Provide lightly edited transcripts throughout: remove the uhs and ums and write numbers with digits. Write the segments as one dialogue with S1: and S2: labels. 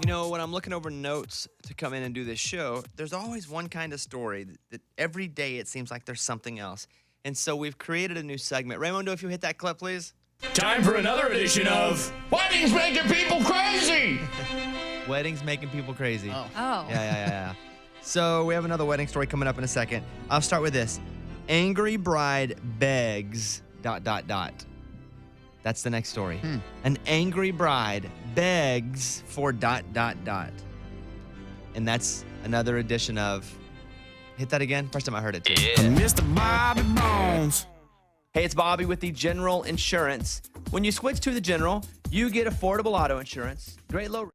S1: You know, when I'm looking over notes to come in and do this show, there's always one kind of story that every day it seems like there's something else. And so we've created a new segment. Raymondo, if you hit that clip, please.
S2: Time for another edition of Weddings Making People Crazy.
S1: Weddings making people crazy.
S3: Oh.
S1: Yeah. So we have another wedding story coming up in a second. I'll start with this. Angry bride begs ... That's the next story. An angry bride begs for ... And that's another edition of... Hit that again? First time I heard it, too.
S2: Mr. Bobby Bones.
S1: Hey, it's Bobby with the General Insurance. When you switch to the General, you get affordable auto insurance, great low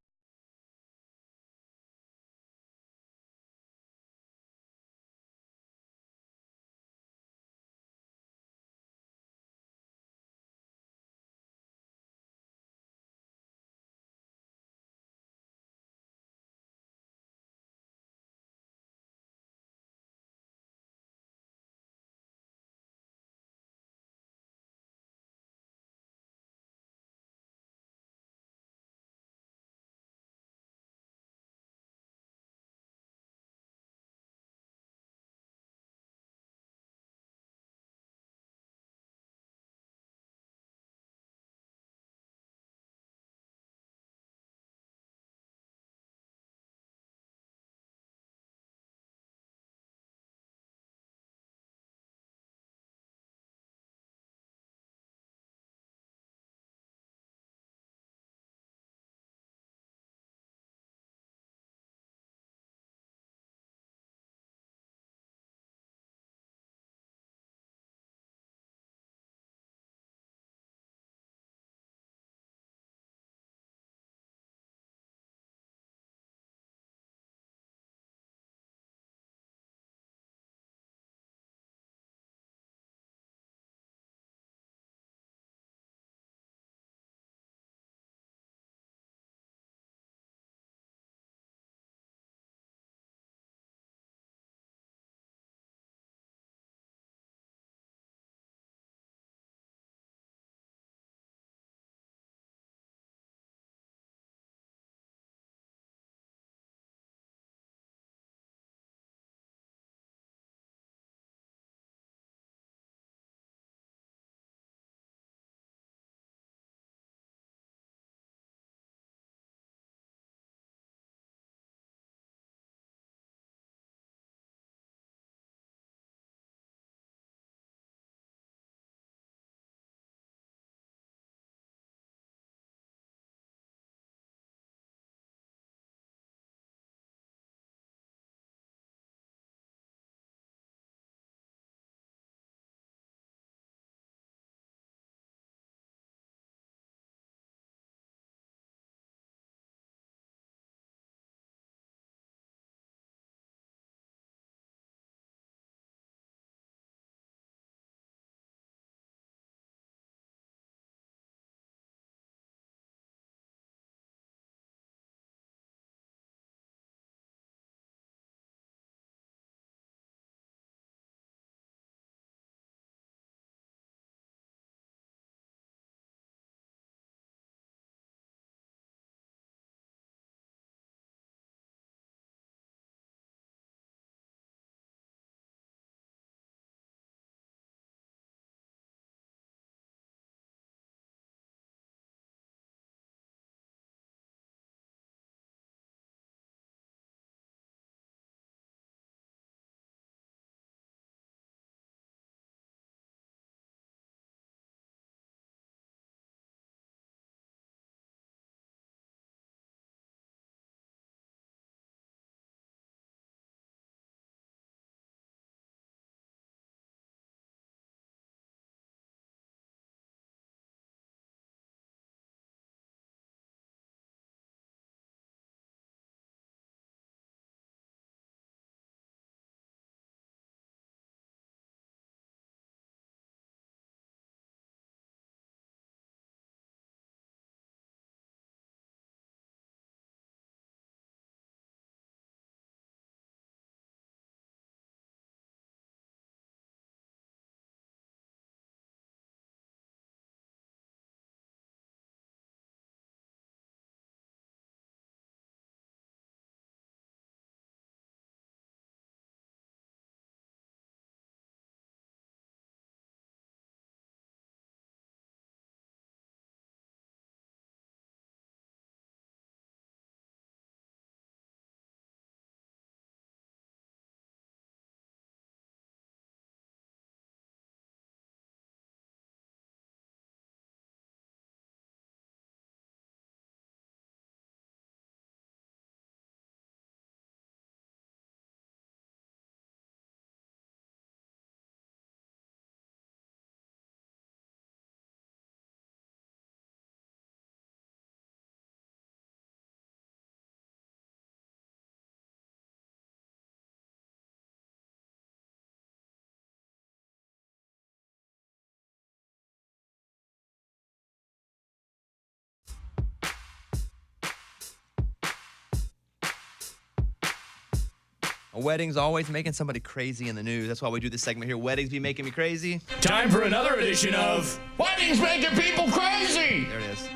S1: A wedding's always making somebody crazy in the news. That's why we do this segment here. Weddings be making me crazy.
S2: Time for another edition of Weddings Making People Crazy.
S1: There it is.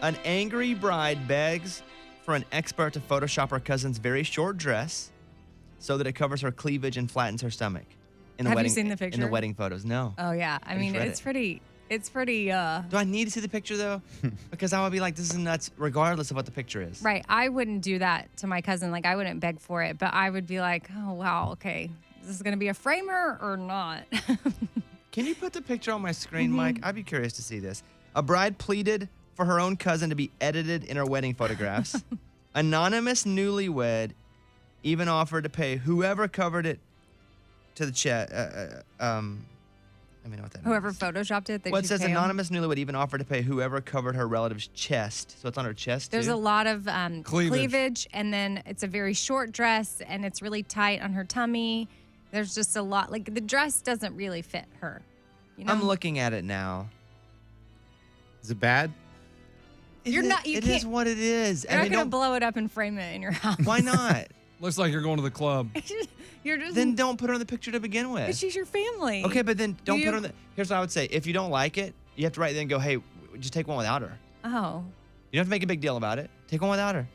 S1: An angry bride begs for an expert to Photoshop her cousin's very short dress so that it covers her cleavage and flattens her stomach. In the
S3: Have you
S1: wedding,
S3: seen the
S1: In
S3: picture?
S1: the wedding photos, no.
S3: Oh yeah, I mean
S1: read
S3: it's
S1: it.
S3: pretty. It's pretty.
S1: Do I need to see the picture though? Because I would be like, this is nuts, regardless of what the picture is.
S3: Right. I wouldn't do that to my cousin. Like I wouldn't beg for it, but I would be like, oh wow, okay, is this gonna be a framer or not?
S1: Can you put the picture on my screen,
S3: Mm-hmm.
S1: Mike? I'd be curious to see this. A bride pleaded for her own cousin to be edited in her wedding photographs. Anonymous newlywed even offered to pay whoever covered it to the chat. Let me know what that
S3: Whoever
S1: means.
S3: photoshopped it. They
S1: Well, it
S3: should
S1: says
S3: pay 'em.
S1: anonymous newlywed even offered to pay whoever covered her relative's chest. So it's on her chest
S3: There's
S1: too?
S3: a lot of
S4: Cleavage.
S3: cleavage, and then it's a very short dress, and it's really tight on her tummy. There's just a lot. Like the dress doesn't really fit her. You know?
S1: I'm looking at it now.
S4: Is it bad?
S3: You're not- you
S1: It is
S3: can't-
S1: what it is.
S3: You're not gonna
S1: don't-
S3: blow it up and frame it in your house.
S1: Why not?
S4: Looks like you're going to the club.
S3: You're just.
S1: Then don't put her in the picture to begin with.
S3: But she's your family.
S1: Okay, but then don't
S3: you-
S1: put her in the. Here's what I would say: if you don't like it, you have to write there and go, "Hey, just take one without her."
S3: Oh.
S1: You don't have to make a big deal about it. Take one without her.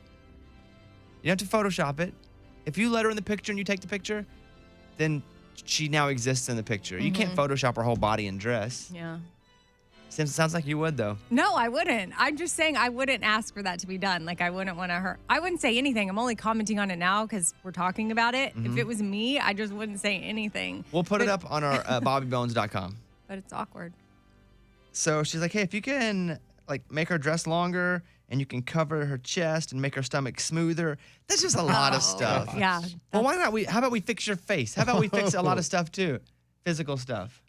S1: You don't have to Photoshop it. If you let her in the picture and you take the picture, then she now exists in the picture. You can't Photoshop her whole body and dress.
S3: Yeah.
S1: Sounds like you would though.
S3: No, I wouldn't. I'm just saying I wouldn't ask for that to be done. Like I wouldn't want to hurt. I wouldn't say anything. I'm only commenting on it now because we're talking about it. If it was me, I just wouldn't say anything.
S1: We'll put it up on our bobbybones.com.
S3: But it's awkward.
S1: So she's like, "Hey, if you can like make her dress longer and you can cover her chest and make her stomach smoother, that's just a lot of stuff."
S3: Yeah.
S1: Well, why not how about we fix your face? How about we fix a lot of stuff too? Physical stuff.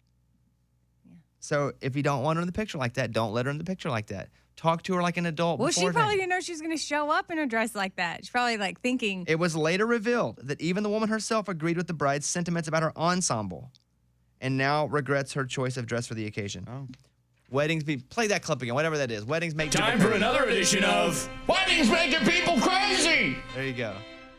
S1: So if you don't want her in the picture like that, don't let her in the picture like that. Talk to her like an adult.
S3: Well, she
S1: beforehand.
S3: probably didn't know she was going to show up in a dress like that. She's probably like thinking,
S1: It was later revealed that even the woman herself agreed with the bride's sentiments about her ensemble and now regrets her choice of dress for the occasion.
S4: Oh.
S1: Weddings play that clip again, whatever that is. Weddings make
S2: Time
S1: people
S2: for
S1: crazy.
S2: another edition of Weddings Making People Crazy.
S1: There you go.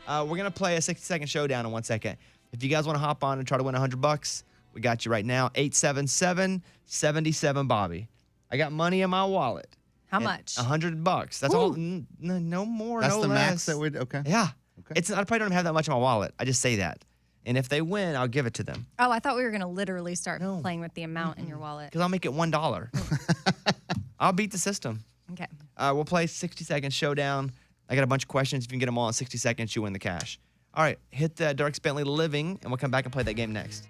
S1: We're going to play a 60-second showdown in 1 second. If you guys want to hop on and try to win $100, we got you right now. 877-77-BOBBY. I got money in my wallet.
S3: how
S1: And
S3: much?
S1: $100. That's all. No more,
S4: That's
S1: no
S4: the
S1: less.
S4: max that would. Okay.
S1: Yeah.
S4: Okay.
S1: It's I probably don't have that much in my wallet. I just say that. And if they win, I'll give it to them.
S3: Oh, I thought we were going to literally start
S1: No.
S3: playing with the amount in your wallet.
S1: Because I'll make it $1. I'll beat the system.
S3: Okay.
S1: We'll play 60-second showdown. I got a bunch of questions. If you can get them all in 60 seconds, you win the cash. All right, hit the Dierks Bentley Living, and we'll come back and play that game next.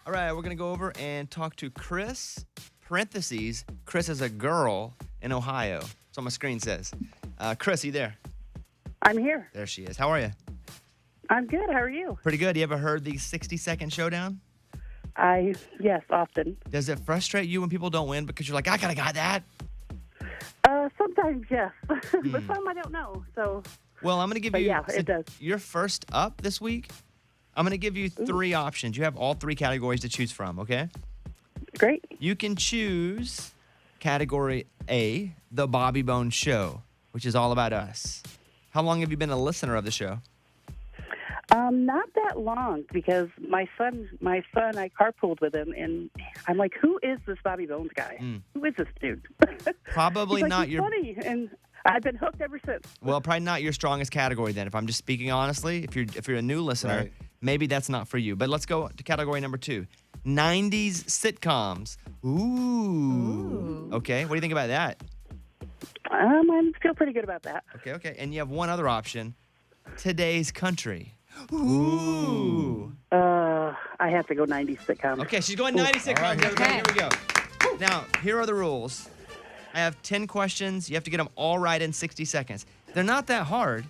S1: All right, we're going to go over and talk to Chris. Parentheses, Chris is a girl in Ohio. That's what my screen says. Chris, are you there?
S5: I'm here.
S1: There she is. How are you?
S5: I'm good. How are you?
S1: Pretty good. You ever heard the 60-second showdown?
S5: Yes, often.
S1: Does it frustrate you when people don't win because you're like, I could have got that?
S5: Sometimes, yes. But some I don't know. So,
S1: Well, I'm going to give
S5: But
S1: you.
S5: yeah, it does.
S1: You're first up this week. I'm going to give you 3 options. You have all 3 categories to choose from, okay?
S5: great.
S1: You can choose category A, The Bobby Bones Show, which is all about us. How long have you been a listener of the show?
S5: Not that long because my son, I carpooled with him, and I'm like, who is this Bobby Bones guy? Who is this dude?
S1: Probably
S5: He's like,
S1: not
S5: he's
S1: your.
S5: funny, and I've been hooked ever since.
S1: Well, probably not your strongest category then. If I'm just speaking honestly, if you're a new listener,
S4: Right.
S1: maybe that's not for you. But let's go to category number 2, 90s sitcoms. Ooh. Okay, what do you think about that?
S5: I feel pretty good about that.
S1: Okay. And you have one other option, today's country. Ooh.
S5: I have to go 90s sitcom.
S1: Okay, she's going 90 sitcoms.
S3: Okay.
S1: Here we go. Now, here are the rules. I have 10 questions. You have to get them all right in 60 seconds. They're not that hard.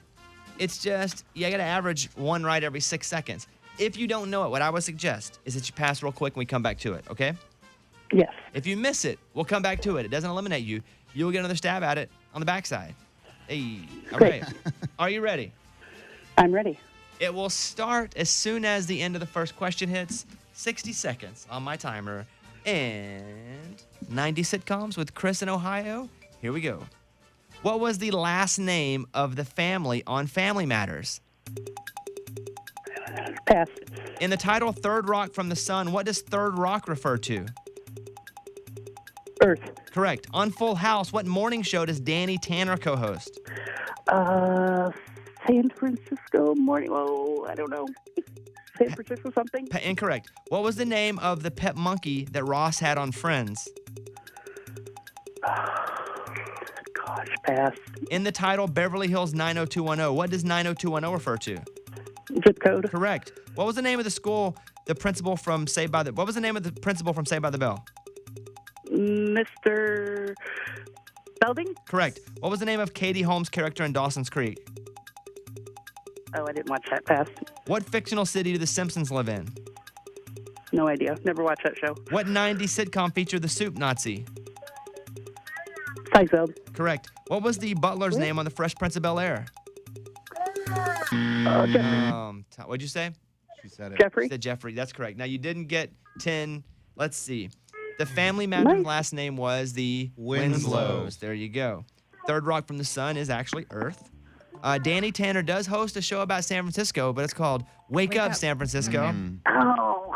S1: It's just, you got to average one right every 6 seconds. If you don't know it, what I would suggest is that you pass real quick and we come back to it, okay?
S5: Yes.
S1: If you miss it, we'll come back to it. It doesn't eliminate you. You'll get another stab at it on the backside. Hey, all
S5: Great.
S1: right. Are you ready?
S5: I'm ready.
S1: It will start as soon as the end of the first question hits. 60 seconds on my timer. And 90 sitcoms with Chris in Ohio. Here we go. What was the last name of the family on Family Matters?
S5: Pass.
S1: In the title Third Rock from the Sun, what does Third Rock refer to?
S5: Earth.
S1: Correct. On Full House, what morning show does Danny Tanner co-host?
S5: San Francisco morning. Oh, I don't know. San Francisco something.
S1: Incorrect. What was the name of the pet monkey that Ross had on Friends?
S5: Gosh, pass.
S1: In the title Beverly Hills 90210, what does 90210 refer to?
S5: Zip code.
S1: Correct. What was the name of the school the principal from Saved by the What was the name of the principal from Saved by the Bell?
S5: Mr. Belding?
S1: Correct. What was the name of Katie Holmes' character in Dawson's Creek?
S5: Oh, I didn't watch that. Pass.
S1: What fictional city do the Simpsons live in?
S5: No idea. Never watched that show.
S1: What 90s sitcom featured the soup Nazi?
S5: Seinfeld.
S1: Correct. What was the butler's name on the Fresh Prince of Bel-Air?
S5: Jeffrey.
S1: What'd you say?
S4: She said it.
S5: Jeffrey.
S1: You said Jeffrey. That's correct. Now, you didn't get 10. Let's see. The Family Matters
S5: Nice.
S1: last name was the
S4: Winslow.
S1: There you go. Third Rock from the Sun is actually Earth. Danny Tanner does host a show about San Francisco, but it's called Wake Up,
S3: Up.
S1: San Francisco.
S5: Oh.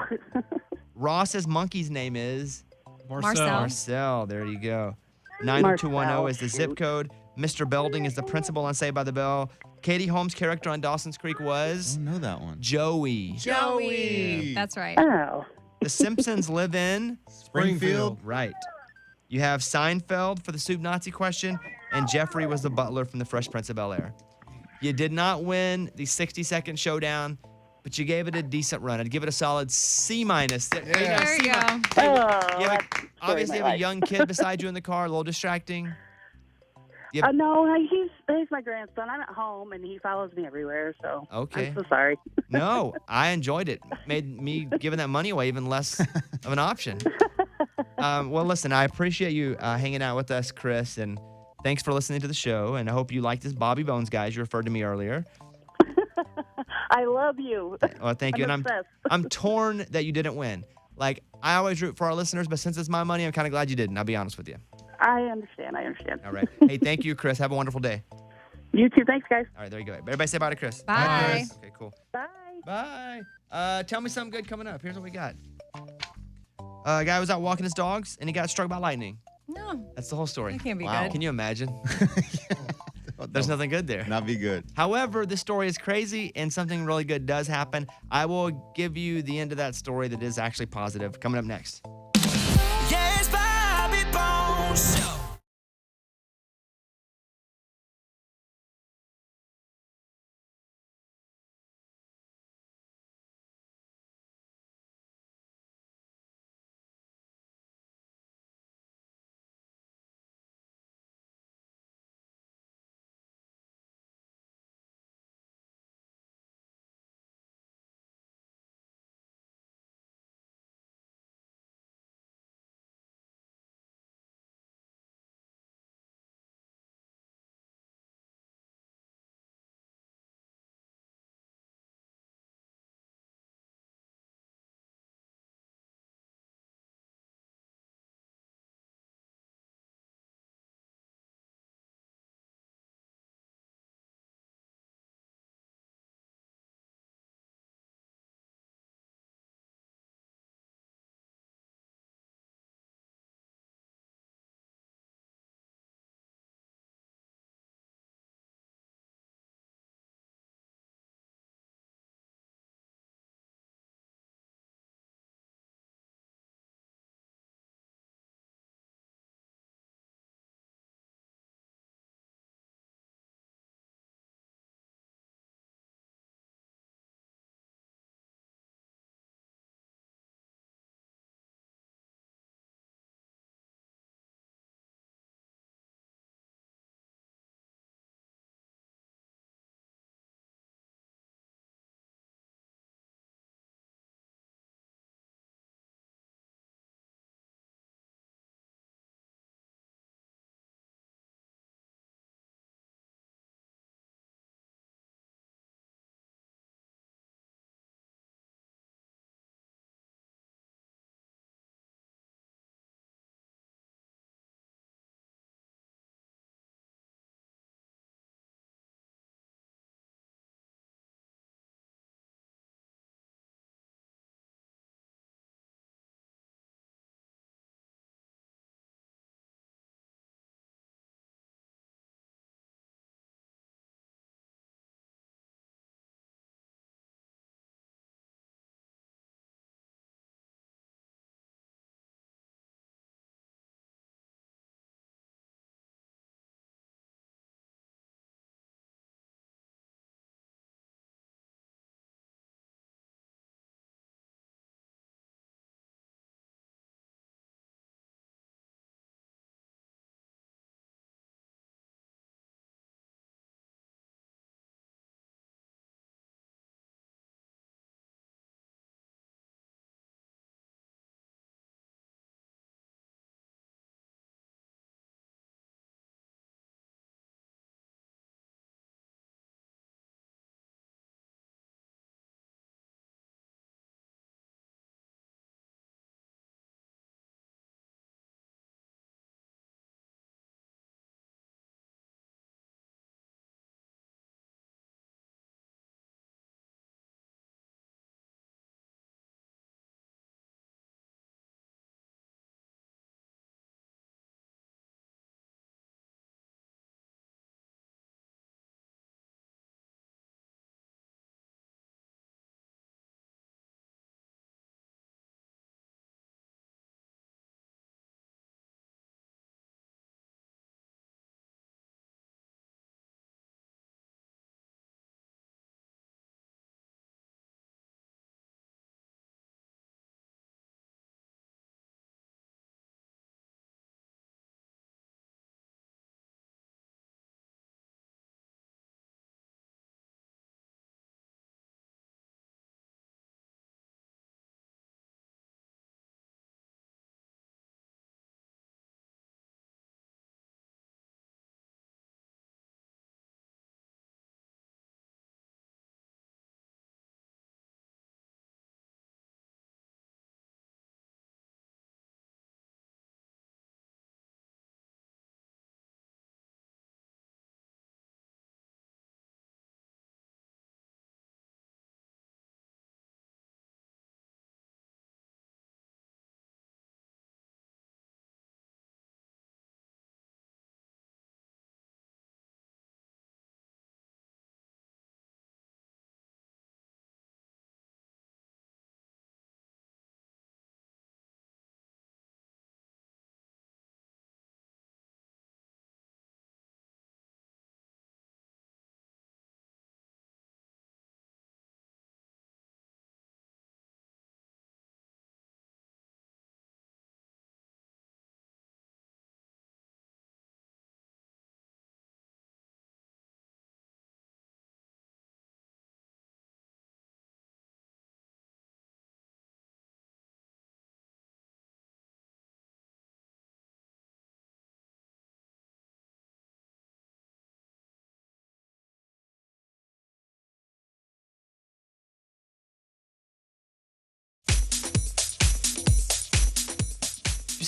S1: Ross's monkey's name is
S3: Marcel.
S1: Marcel. There you go. 90210 is the zip
S5: shoot.
S1: code. Mr. Belding is the principal on Saved by the Bell. Katie Holmes' character on Dawson's Creek
S4: I
S1: was
S4: don't know that one.
S1: Joey.
S3: Joey. That's right.
S5: Oh.
S1: The Simpsons live in
S4: Springfield.
S1: right. You have Seinfeld for the soup Nazi question, and Jeffrey was the butler from the Fresh Prince of Bel-Air. You did not win the 60-second showdown, but you gave it a decent run. I'd give it a solid C minus.
S3: There you go.
S5: Oh,
S1: You have
S5: that's
S1: obviously
S5: my
S1: have a
S5: life.
S1: young kid beside you in the car, a little distracting. You have-
S5: No, he's my grandson. I'm at home, and he follows me everywhere, so
S1: Okay.
S5: I'm so sorry.
S1: No, I enjoyed it. Made me giving that money away even less of an option. Well, listen, I appreciate you hanging out with us, Chris, and thanks for listening to the show. And I hope you like this Bobby Bones guy, as you referred to me earlier.
S5: I love you.
S1: Well, thank you.
S5: I'm
S1: And
S5: obsessed.
S1: I'm torn that you didn't win. Like, I always root for our listeners, but since it's my money, I'm kind of glad you didn't. I'll be honest with you.
S5: I understand.
S1: All right. Hey, thank you, Chris. Have a wonderful day.
S5: You too. Thanks, guys.
S1: All right, there you go. Everybody say bye to Chris.
S3: Bye.
S1: Okay, cool.
S5: Bye.
S1: Bye. Tell me something good coming up. Here's what we got. A guy was out walking his dogs, and he got struck by lightning.
S3: No,
S1: That's the whole story.
S3: that can't be
S4: Wow.
S3: good.
S1: Can you imagine? There's nothing good there.
S4: Not be good.
S1: However, this story is crazy, and something really good does happen. I will give you the end of that story that is actually positive coming up next.
S6: Yes, Bobby Bones Show.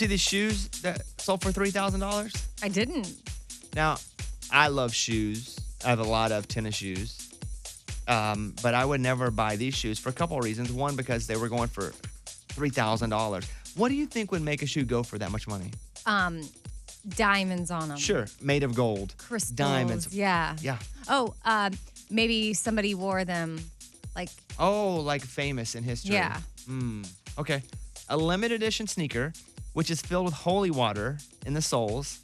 S1: see these shoes that sold for $3,000?
S3: I didn't.
S1: Now, I love shoes. I have a lot of tennis shoes. But I would never buy these shoes for a couple of reasons. One, because they were going for $3,000. What do you think would make a shoe go for that much money?
S3: Diamonds on them.
S1: Sure, made of gold.
S3: Crystals.
S1: Diamonds.
S3: Yeah.
S1: Yeah.
S3: Oh, maybe somebody wore them like.
S1: Oh, like famous in history.
S3: Yeah.
S1: Okay. A limited edition sneaker, which is filled with holy water in the soles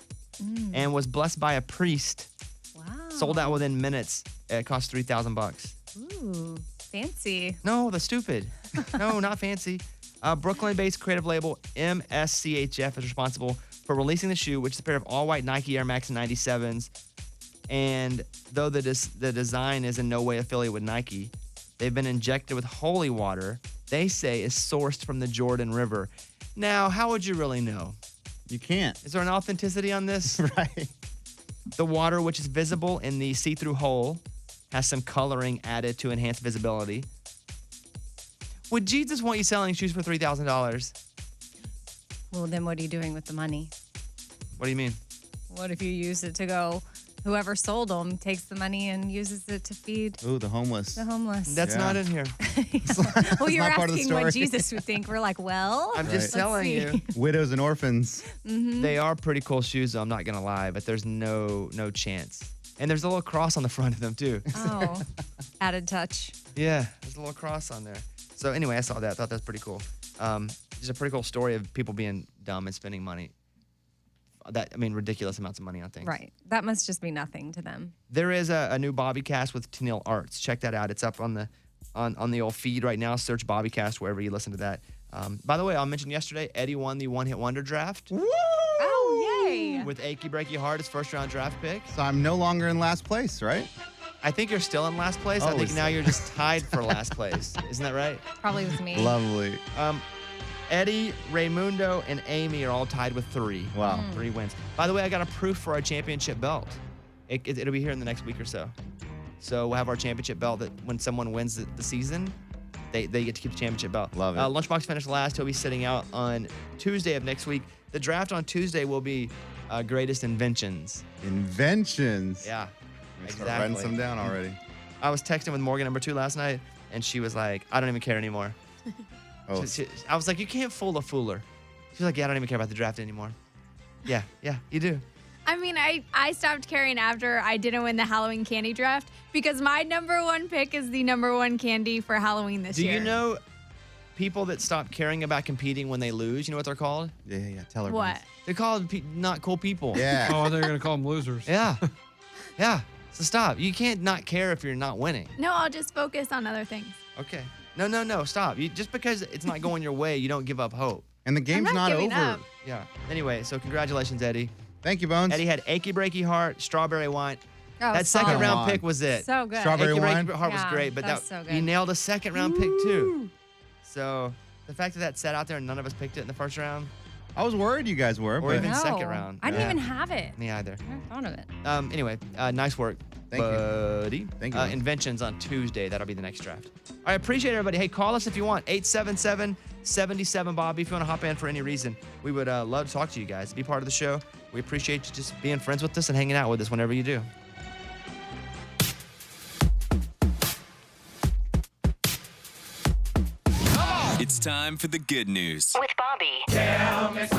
S1: and was blessed by a priest.
S3: Wow.
S1: Sold out within minutes. It cost $3,000.
S3: Ooh, fancy.
S1: No, that's stupid. No, not fancy. Brooklyn-based creative label MSCHF is responsible for releasing the shoe, which is a pair of all-white Nike Air Max 97s. And though the design is in no way affiliated with Nike, they've been injected with holy water they say is sourced from the Jordan River. Now, how would you really know?
S4: You can't.
S1: Is there an authenticity on this?
S4: Right.
S1: The water, which is visible in the see-through hole, has some coloring added to enhance visibility. Would Jesus want you selling shoes for $3,000?
S3: Well, then what are you doing with the money?
S1: What do you mean?
S3: What if you use it to go? Whoever sold them takes the money and uses it to feed
S4: Ooh, the homeless.
S3: the homeless.
S1: That's
S4: Yeah.
S1: not in here.
S3: Well, you're
S4: not part of the
S3: asking what
S4: story.
S3: Jesus would think. We're like, well,
S1: I'm just
S4: Right.
S1: telling
S3: Let's
S1: you.
S4: Widows and orphans.
S1: They are pretty cool shoes, though, I'm not going to lie, but there's no chance. And there's a little cross on the front of them, too.
S3: oh, added touch.
S1: Yeah, there's a little cross on there. So anyway, I saw that. I thought that was pretty cool. Just a pretty cool story of people being dumb and spending money. Ridiculous amounts of money on things.
S3: Right. That must just be nothing to them.
S1: There is a new Bobbycast with Tennille Arts. Check that out. It's up on the old feed right now. Search Bobbycast wherever you listen to that. By the way, I mentioned yesterday, Eddie won the One Hit Wonder draft
S3: Oh, yay.
S1: with Achy Breaky Heart, his first round draft pick.
S4: So I'm no longer in last place, right?
S1: I think you're still in last place. I
S4: Oh,
S1: think
S4: is-
S1: now you're just tied for last place. Isn't that right?
S3: Probably with me.
S4: Lovely.
S1: Eddie, Raymundo, and Amy are all tied with 3.
S4: Wow.
S1: 3 wins. By the way, I got a proof for our championship belt. It'll be here in the next week or so. So we'll have our championship belt that when someone wins the season, they get to keep the championship belt.
S4: Love it.
S1: Lunchbox finished last. He'll be sitting out on Tuesday of next week. The draft on Tuesday will be greatest inventions.
S4: Inventions.
S1: Yeah,
S4: Let me start writing some down already.
S1: I was texting with Morgan number 2 last night, and she was like, I don't even care anymore.
S4: Oh,
S1: I was like, you can't fool a fooler. She's like, yeah, I don't even care about the draft anymore. Yeah, you do.
S7: I mean, I stopped caring after I didn't win the Halloween candy draft because my number 1 pick is the number 1 candy for Halloween this
S1: Do
S7: year.
S1: you know people that stop caring about competing when they lose? You know what they're called?
S4: yeah. Tell her.
S7: what?
S1: They're called not cool people.
S4: Yeah.
S8: Oh, I thought you were going to call them losers.
S1: Yeah. Yeah. So stop. You can't not care if you're not winning.
S7: No, I'll just focus on other things.
S1: Okay. No. Stop. Just because it's not going your way, you don't give up hope.
S4: And the game's
S7: I'm not
S4: over.
S7: giving up.
S1: Yeah. Anyway, so congratulations, Eddie.
S4: Thank you, Bones.
S1: Eddie had Achy Breaky Heart, Strawberry Wine.
S3: Oh,
S1: That second
S3: solid.
S1: round
S4: on.
S1: pick was it.
S3: So good.
S4: Strawberry
S1: Achy
S4: wine?
S1: Breaky Heart was
S3: Yeah,
S1: great, but
S3: that's so good.
S1: you nailed a second round pick too. So the fact that sat out there and none of us picked it in the first round,
S4: I was worried you guys were,
S1: Or
S4: but
S1: even
S3: No,
S1: second round.
S3: I didn't
S4: Yeah.
S3: even have it.
S1: me either.
S3: I never thought of it.
S1: Anyway, nice work,
S4: Thank you.
S1: buddy.
S4: Thank you.
S1: Inventions on Tuesday. That'll be the next draft. I appreciate everybody. Hey, call us if you want. 877-77-BOBBY. If you want to hop in for any reason, we would love to talk to you guys. Be part of the show. We appreciate you just being friends with us and hanging out with us whenever you do.
S9: It's time for the good news.
S6: With Bobby.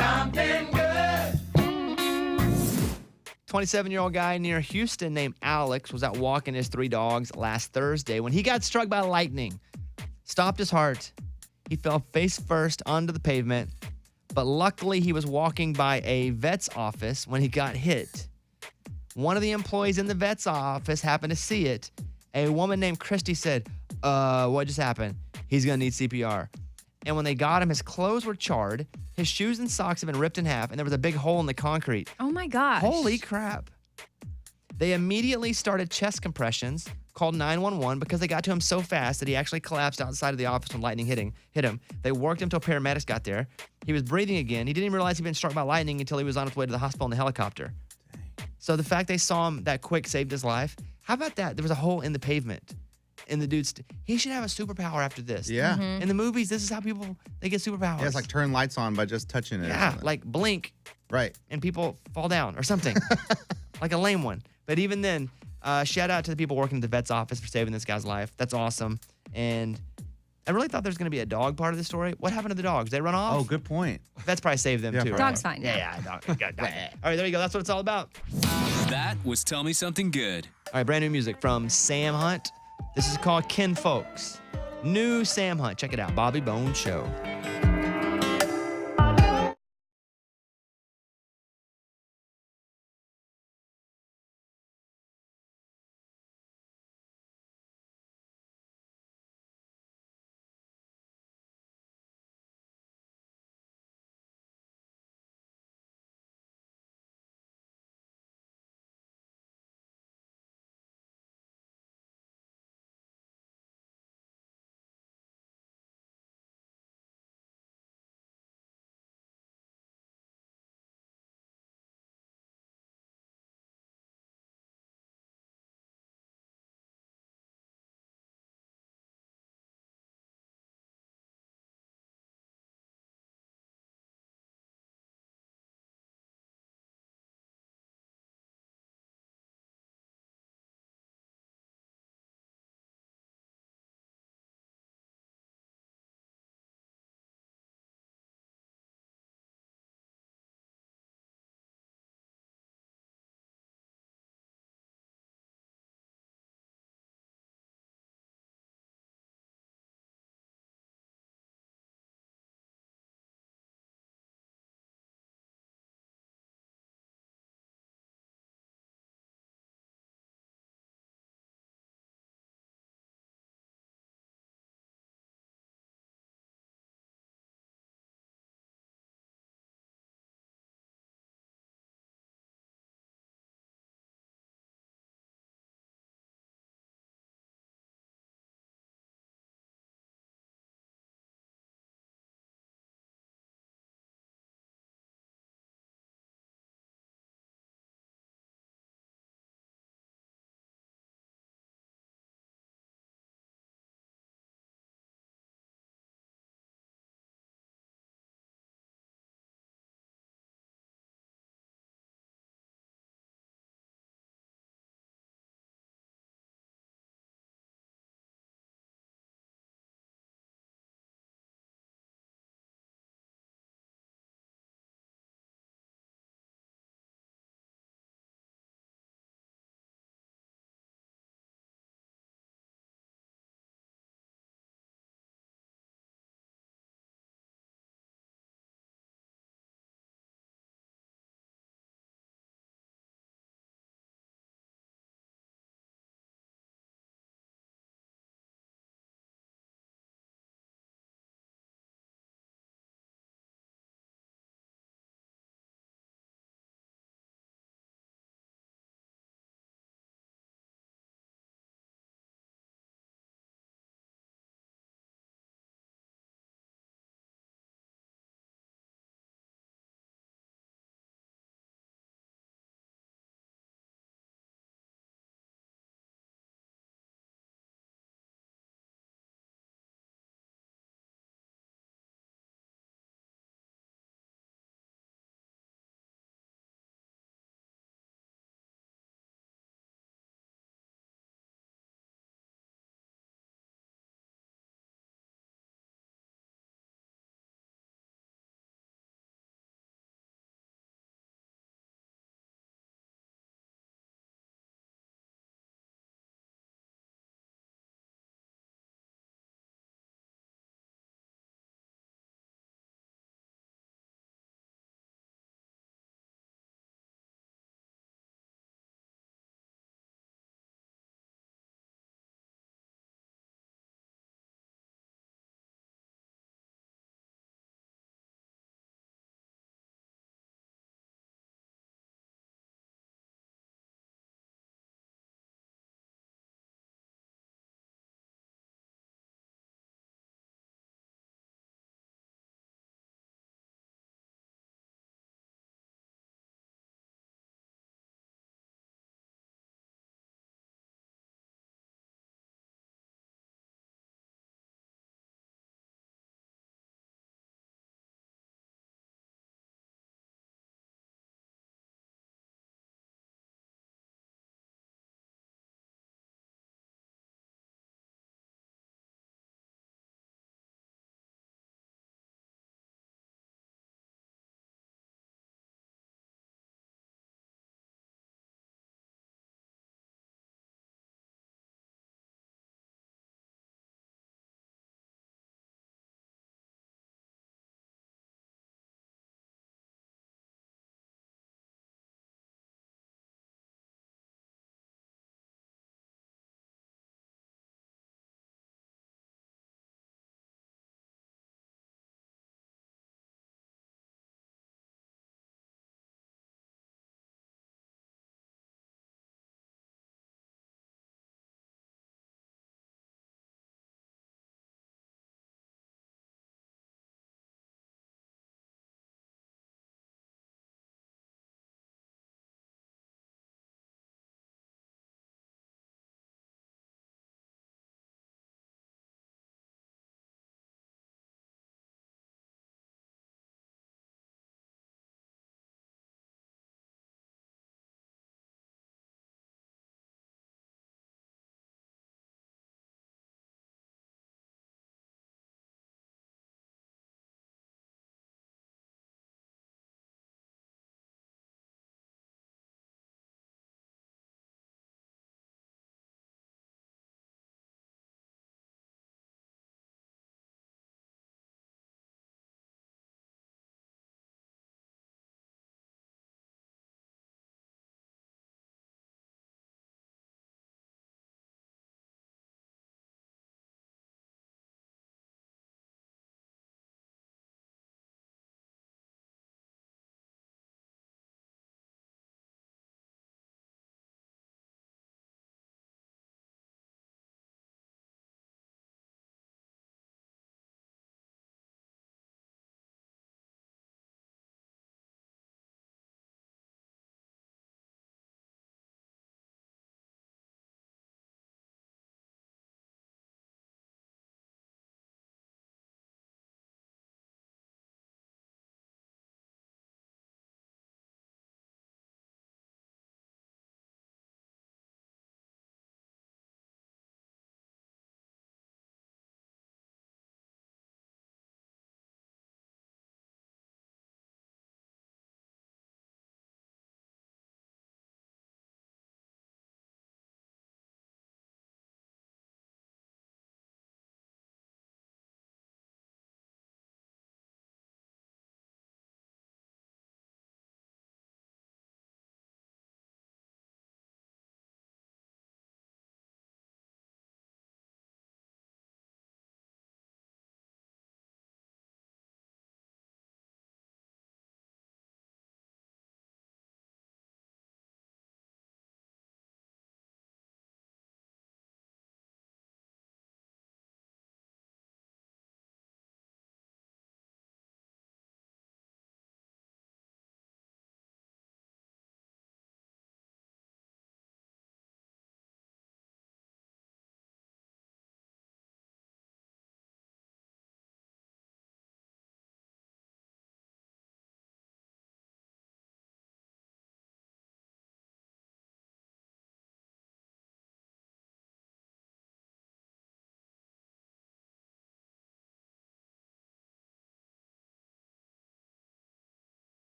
S1: 27-year-old guy near Houston named Alex was out walking his 3 dogs last Thursday when he got struck by lightning. Stopped his heart. He fell face first onto the pavement, but luckily he was walking by a vet's office when he got hit. One of the employees in the vet's office happened to see it. A woman named Christy said, what just happened? He's gonna need CPR. And when they got him, his clothes were charred, his shoes and socks had been ripped in half, and there was a big hole in the concrete.
S3: Oh my gosh.
S1: Holy crap. They immediately started chest compressions, called 911 because they got to him so fast that he actually collapsed outside of the office when lightning hit him. They worked him till paramedics got there. He was breathing again. He didn't even realize he'd been struck by lightning until he was on his way to the hospital in the helicopter. So the fact they saw him that quick saved his life. How about that? There was a hole in the pavement. And the dude's, he should have a superpower after this.
S4: Yeah.
S3: Mm-hmm.
S1: In the movies, this is how people, they get superpowers.
S4: Yeah, it's like turn lights on by just touching it. or
S1: Yeah,
S4: something.
S1: like blink
S4: right.
S1: and people fall down or something. Like a lame one. But even then, shout out to the people working at the vet's office for saving this guy's life. That's awesome. And I really thought there was going to be a dog part of the story. What happened to the dogs? They run off?
S4: Oh, good point.
S1: Vets probably saved them
S4: Yeah,
S1: too.
S4: probably.
S1: right?
S3: Dog's fine.
S1: Yeah, dog. All right, there you go. That's what it's all about.
S9: That was Tell Me Something Good.
S1: All right, brand new music from Sam Hunt. This is called Kin Folks. New Sam Hunt. Check it out. Bobby Bones Show.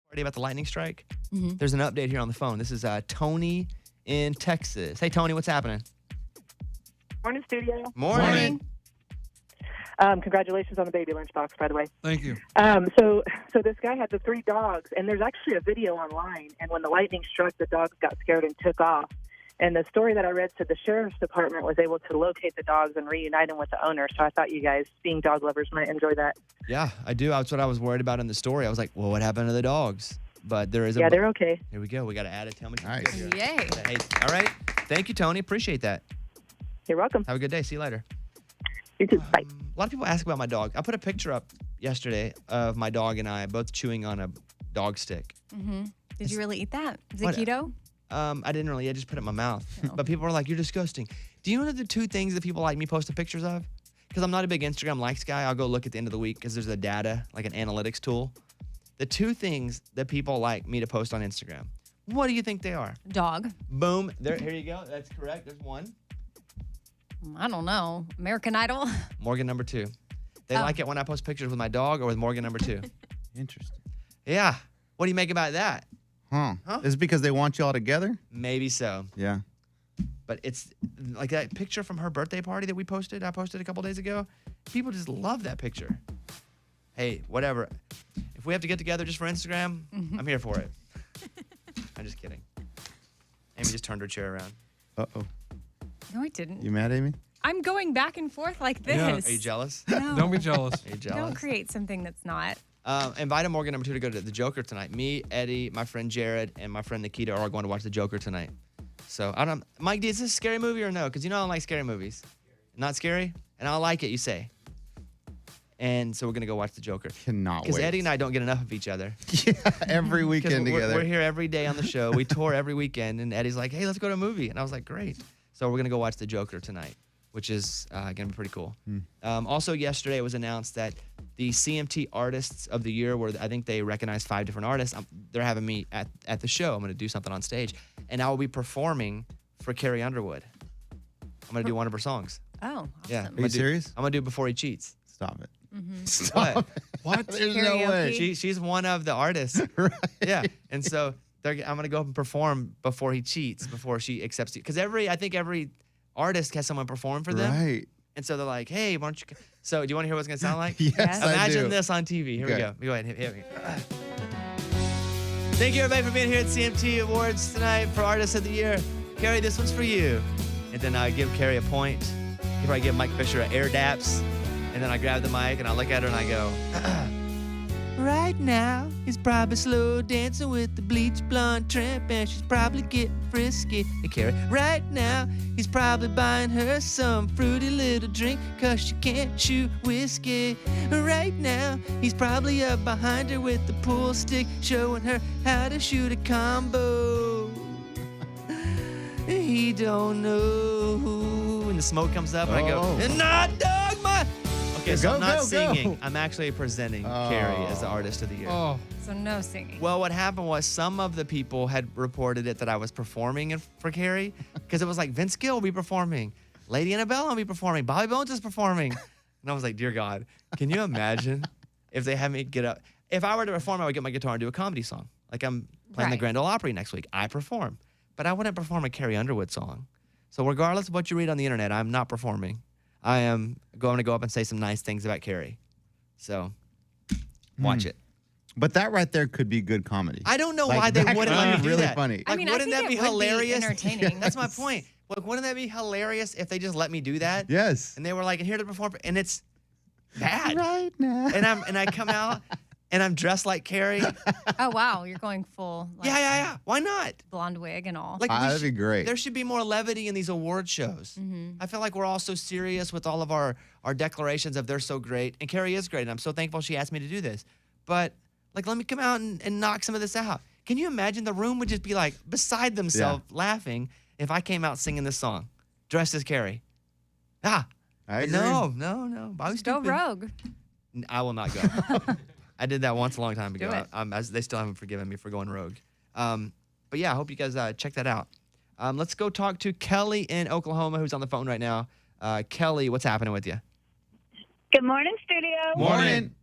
S1: Already about the lightning strike? There's an update here on the phone. This is Tony in Texas. Hey, Tony, what's happening?
S8: Morning, studio.
S1: Morning.
S8: Congratulations on the baby lunchbox, by the way.
S10: Thank you.
S8: So this guy had the 3 dogs, and there's actually a video online. And when the lightning struck, the dogs got scared and took off. And the story that I read said the sheriff's department was able to locate the dogs and reunite them with the owner. So I thought you guys, being dog lovers, might enjoy that.
S1: Yeah, I do. That's what I was worried about in the story. I was like, well, what happened to the dogs? But there is a...
S8: Yeah, they're okay.
S1: Here we go. We got to add it. Tell me.
S4: Nice.
S3: Yay.
S1: Hey, all right. Thank you, Tony. Appreciate that.
S8: You're welcome.
S1: Have a good day. See you later.
S8: You too. Bye.
S1: A lot of people ask about my dog. I put a picture up yesterday of my dog and I both chewing on a dog stick.
S3: Did you really eat that? Is it
S1: What?
S3: keto?
S1: I didn't really. I just put it in my mouth. But people were like, you're disgusting. Do you know the 2 things that people like me posting pictures of? Because I'm not a big Instagram likes guy. I'll go look at the end of the week because there's a data, like an analytics tool. The 2 things that people like me to post on Instagram. What do you think they are?
S3: Dog.
S1: Boom. Here you go. That's correct. There's one.
S3: I don't know. American Idol.
S1: Morgan number 2. They like it when I post pictures with my dog or with Morgan number 2.
S4: Interesting.
S1: Yeah. What do you make about that?
S4: Huh? Is it because they want you all together?
S1: Maybe so.
S4: Yeah.
S1: But it's like that picture from her birthday party that I posted a couple days ago. People just love that picture. Hey, whatever. If we have to get together just for Instagram, I'm here for it. I'm just kidding. Amy just turned her chair around.
S4: Uh-oh.
S3: No, I didn't.
S4: You mad, Amy?
S3: I'm going back and forth like this.
S10: Yeah.
S1: Are you jealous?
S3: No.
S10: Don't be jealous.
S1: Are you jealous?
S3: Don't create something that's not.
S1: Invited Morgan number 2 to go to the Joker tonight. Me, Eddie, my friend Jared, and my friend Nikita are all going to watch the Joker tonight. So Mike, is this a scary movie or no? Because you know I don't like scary movies. Not scary? And I like it, you say. And so we're going to go watch the Joker.
S4: Cannot wait.
S1: Because Eddie and I don't get enough of each other.
S4: Yeah, every weekend
S1: we're,
S4: together.
S1: We're here every day on the show. We tour every weekend. And Eddie's like, hey, let's go to a movie. And I was like, great. So we're going to go watch the Joker tonight, which is going to be pretty cool. Also, yesterday it was announced that the CMT Artists of the Year, where I think they recognized 5 different artists, they're having me at the show. I'm going to do something on stage. And I will be performing for Carrie Underwood. I'm going to do one of her songs.
S3: Oh, awesome.
S1: Yeah.
S4: Are you serious?
S1: I'm going to do Before He Cheats.
S4: Stop it.
S1: What?
S4: What? There's no
S3: Karaoke?
S4: way.
S1: She's one of the artists.
S4: Right.
S1: Yeah. And so I'm going to go up and perform before he cheats, before she accepts it. Because I think every artist has someone perform for them.
S4: Right.
S1: And so they're like, hey, why don't you... So do you want to hear what it's going to sound like?
S4: Yes, I
S1: Imagine
S4: do.
S1: this on TV. Here we
S4: Okay.
S1: go. Go ahead. Hit me. Thank you, everybody, for being here at CMT Awards tonight for Artist of the Year. Carrie, this one's for you. And then I give Carrie a point. Before I give Mike Fisher an air daps. And then I grab the mic and I look at her and I go, right now, he's probably slow dancing with the bleach blonde tramp, and she's probably getting frisky. Hey, Carrie, right now, he's probably buying her some fruity little drink, cause she can't chew whiskey. Right now, he's probably up behind her with the pool stick, showing her how to shoot a combo. He don't know. And the smoke comes up, and I go,
S4: Oh.
S1: not dogma. Okay, so
S4: Go,
S1: I'm not
S4: go, go.
S1: singing. I'm actually presenting Carrie as the Artist of the Year.
S10: Oh,
S3: So no singing.
S1: Well, what happened was some of the people had reported it that I was performing for Carrie, because it was like Vince Gill will be performing, Lady Annabelle will be performing, Bobby Bones is performing. And I was like, dear God, can you imagine if they had me get up? If I were to perform, I would get my guitar and do a comedy song. Like I'm playing the
S3: Right.
S1: Grand Ole Opry next week. I perform. But I wouldn't perform a Carrie Underwood song. So regardless of what you read on the internet, I'm not performing. I am going to go up and say some nice things about Carrie. So watch it.
S4: But that right there could be good comedy.
S1: I don't know
S4: Like,
S1: why they
S4: that
S1: wouldn't
S4: could
S1: let
S4: be
S1: me do
S4: really
S1: that.
S4: funny.
S3: I
S1: Like,
S3: mean, I
S1: wouldn't
S3: think
S1: that be
S3: it would be
S1: hilarious?
S3: entertaining.
S1: That's my point. Like, wouldn't that be hilarious if they just let me do that?
S4: Yes.
S1: And they were like, and here to perform, and it's bad.
S4: Right now.
S1: And I come out and I'm dressed like Carrie.
S3: Oh, wow. You're going full like,
S1: Yeah. Why not?
S3: blonde wig and all.
S1: Like,
S4: That'd be great.
S1: There should be more levity in these award shows. I feel like we're all so serious with all of our declarations of they're so great. And Carrie is great. And I'm so thankful she asked me to do this. But, like, let me come out and knock some of this out. Can you imagine the room would just be, like, beside themselves laughing if I came out singing this song, dressed as Carrie?
S4: I agree.
S1: No. Bobby's
S3: Go
S1: stupid.
S3: rogue.
S1: I will not go. I did that once a long time ago.
S3: Do it.
S1: They still haven't forgiven me for going rogue. But yeah, I hope you guys check that out. Let's go talk to Kelly in Oklahoma, who's on the phone right now. Kelly, what's happening with you?
S11: Good morning, studio.
S1: Morning.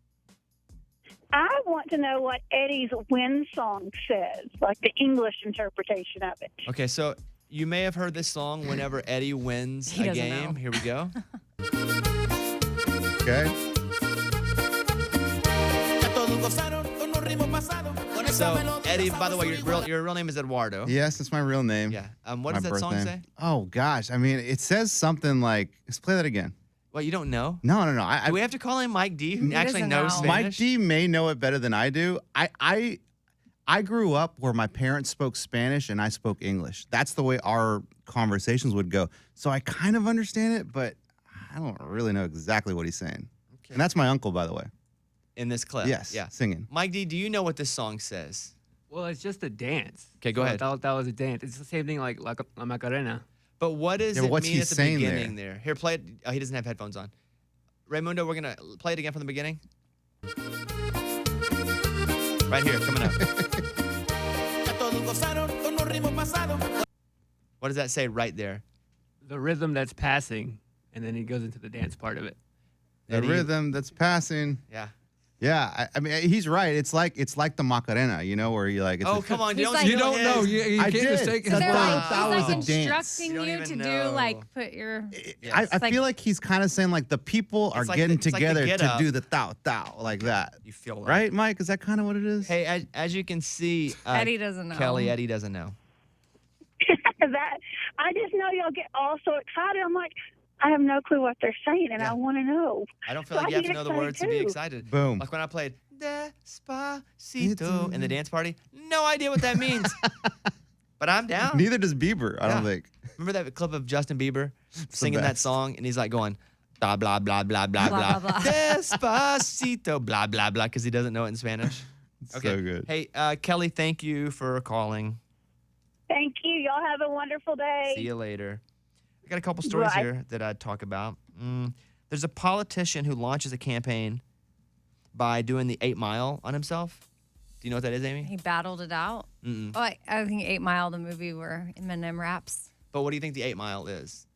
S10: I want to know what Eddie's Win song says, like the English interpretation of it.
S1: Okay, so you may have heard this song whenever Eddie wins
S3: He
S1: a
S3: doesn't
S1: game.
S3: know.
S1: Here we go.
S4: Okay.
S1: So, Eddie, by the way, your real name is Eduardo.
S4: Yes, it's my real name.
S1: Yeah. What
S4: My
S1: does that
S4: birth
S1: song
S4: name.
S1: say?
S4: Oh gosh, I mean, it says something like. Let's play that again.
S1: What, you don't know?
S4: No.
S1: Do we have to call him Mike D, who actually
S3: doesn't
S1: knows
S3: know.
S4: Mike
S1: Spanish?
S4: D may know it better than I do. I grew up where my parents spoke Spanish and I spoke English. That's the way our conversations would go. So I kind of understand it, but I don't really know exactly what he's saying.
S1: Okay.
S4: And that's my uncle, by the way.
S1: In this clip.
S4: Yes,
S1: Yeah.
S4: singing.
S1: Mike D, do you know what this song says?
S11: Well, it's just a dance.
S1: Okay, go ahead.
S11: That was a dance. It's the same thing like La Macarena.
S1: But what does
S4: Yeah, but
S1: it
S4: what's
S1: mean
S4: he
S1: at the
S4: saying
S1: beginning there? Here, play it. Oh, he doesn't have headphones on. Raymundo, we're going to play it again from the beginning. Right here, coming up. What does that say right there?
S11: The rhythm that's passing, and then he goes into the dance part of it.
S4: The
S1: Eddie?
S4: rhythm that's passing.
S1: Yeah.
S4: Yeah, I mean, he's right. It's like the Macarena, you know, where you like. It's
S1: Oh, come on.
S3: He's
S1: You don't,
S3: like-
S1: see
S3: You
S1: what
S11: don't
S1: it
S11: know.
S1: is.
S11: You
S4: I
S11: can't
S4: did.
S11: mistake it.
S3: So
S4: That
S3: they're
S4: was-
S3: like,
S4: that
S3: he's
S4: was
S3: like
S4: a dance.
S3: instructing
S1: You don't
S3: you
S1: even
S3: to
S1: know.
S3: do like put your.
S1: Yes.
S4: I
S3: like-
S4: feel like he's kind of saying like the people are
S1: It's like
S4: getting
S1: the- it's like the
S4: together
S1: get
S4: to
S1: up.
S4: do the thou like that.
S1: You feel like.
S4: Right, Mike? Is that kind of what it is?
S1: Hey, as you can see,
S3: Eddie doesn't know.
S1: Kelly, Eddie doesn't know.
S10: That I just know y'all get all so excited. I'm like, I have no clue what they're saying, and
S1: Yeah.
S10: I want to know.
S1: I don't feel
S10: So
S1: like
S10: I
S1: you have to
S10: get
S1: know the
S10: excited
S1: words to be
S10: too.
S1: excited.
S4: Boom.
S1: Like when I played Despacito in the dance party, no idea what that means. But I'm down.
S4: Neither does Bieber, I don't
S1: Yeah.
S4: think.
S1: Remember that clip of Justin Bieber singing that
S4: best.
S1: song, and he's like going blah blah blah blah blah
S3: Blah,
S1: blah,
S3: blah, blah.
S1: Despacito blah blah blah because he doesn't know it in Spanish. Okay.
S4: So good.
S1: Hey, Kelly, thank you for calling.
S10: Thank you. Y'all have a wonderful day.
S1: See you later. I got a couple stories
S10: Bye.
S1: here that I'd talk about. There's a politician who launches a campaign by doing the 8 Mile on himself. Do you know what that is, Amy?
S3: He battled it out.
S1: Mm-mm.
S3: Oh, I think 8 Mile, the movie where Eminem raps.
S1: But what do you think the 8 Mile is?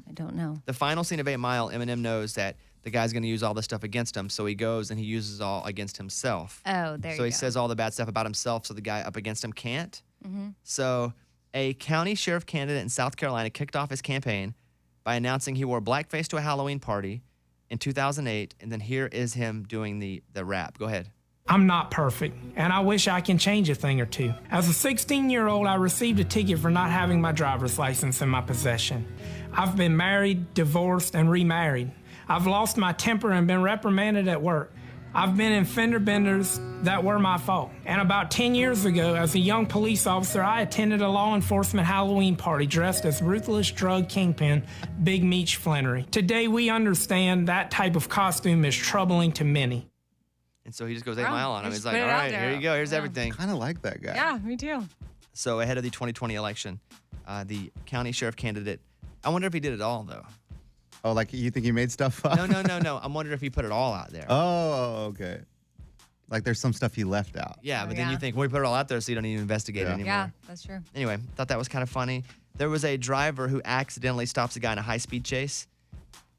S3: I don't know.
S1: The final scene of 8 Mile, Eminem knows that the guy's going to use all this stuff against him, so he goes and he uses all against himself.
S3: Oh, there
S1: So
S3: you
S1: he
S3: go.
S1: says all the bad stuff about himself, so the guy up against him can't.
S3: Mm-hmm.
S1: So a county sheriff candidate in South Carolina kicked off his campaign by announcing he wore blackface to a Halloween party in 2008, and then here is him doing the rap. Go ahead.
S12: I'm not perfect, and I wish I can change a thing or two. As a 16-year-old, I received a ticket for not having my driver's license in my possession. I've been married, divorced, and remarried. I've lost my temper and been reprimanded at work. I've been in fender benders that were my fault. And about 10 years ago, as a young police officer, I attended a law enforcement Halloween party dressed as ruthless drug kingpin Big Meech Flannery. Today, we understand that type of costume is troubling to many.
S1: And so he just goes 8
S3: Wow,
S1: Mile on him.
S3: he
S1: He's
S3: just
S1: like,
S3: put
S1: all
S3: it out
S1: right,
S3: there.
S1: here you go. Here's
S3: Yeah.
S1: everything.
S4: Kind of like that guy.
S3: Yeah, me too.
S1: So ahead of the 2020 election, the county sheriff candidate, I wonder if he did it all, though.
S4: Oh, like you think he made stuff up?
S1: No. I'm wondering if he put it all out there.
S4: Oh, okay. Like there's some stuff he left out.
S1: Yeah,
S3: Oh,
S1: but then you
S3: yeah.
S1: think, well, we put it all out there so you don't even investigate it
S4: Yeah.
S1: anymore.
S3: Yeah, that's true.
S1: Anyway, thought that was kind of funny. There was a driver who accidentally stops a guy in a high-speed chase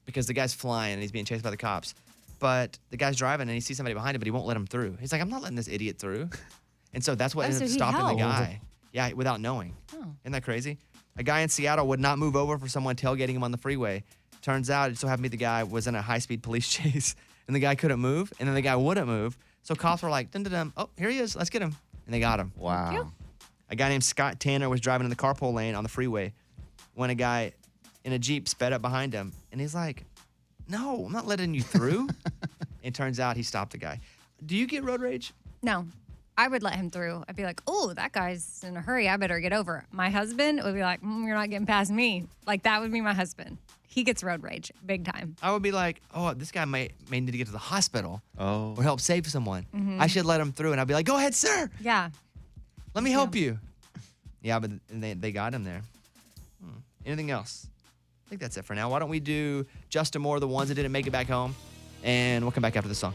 S1: because the guy's flying and he's being chased by the cops. But the guy's driving and he sees somebody behind him, but he won't let him through. He's like, I'm not letting this idiot through. And so that's what
S3: Oh,
S1: ended
S3: so
S1: up
S3: he
S1: stopping the
S3: helped.
S1: guy. Yeah, without knowing.
S3: Oh.
S1: Isn't that crazy? A guy in Seattle would not move over for someone tailgating him on the freeway. Turns out it so happened to be the guy was in a high-speed police chase, and the guy couldn't move, and then the guy wouldn't move. So cops were like, dun dun dun, oh, here he is, let's get him. And they got him.
S4: Wow.
S1: A guy named Scott Tanner was driving in the carpool lane on the freeway when a guy in a Jeep sped up behind him, and he's like, no, I'm not letting you through. It turns out he stopped the guy. Do you get road rage?
S3: No, I would let him through. I'd be like, oh, that guy's in a hurry. I better get over. My husband would be like, you're not getting past me. Like, that would be my husband. He gets road rage big time.
S1: I would be like, oh, this guy may need to get to the hospital
S4: Oh.
S1: or help save someone.
S3: Mhm.
S1: I should let him through. And I'd be like, go ahead, sir.
S3: Yeah.
S1: Let me help you. Yeah, but they got him there. Anything else? I think that's it for now. Why don't we do Justin Moore, the ones that didn't make it back home, and we'll come back after the song.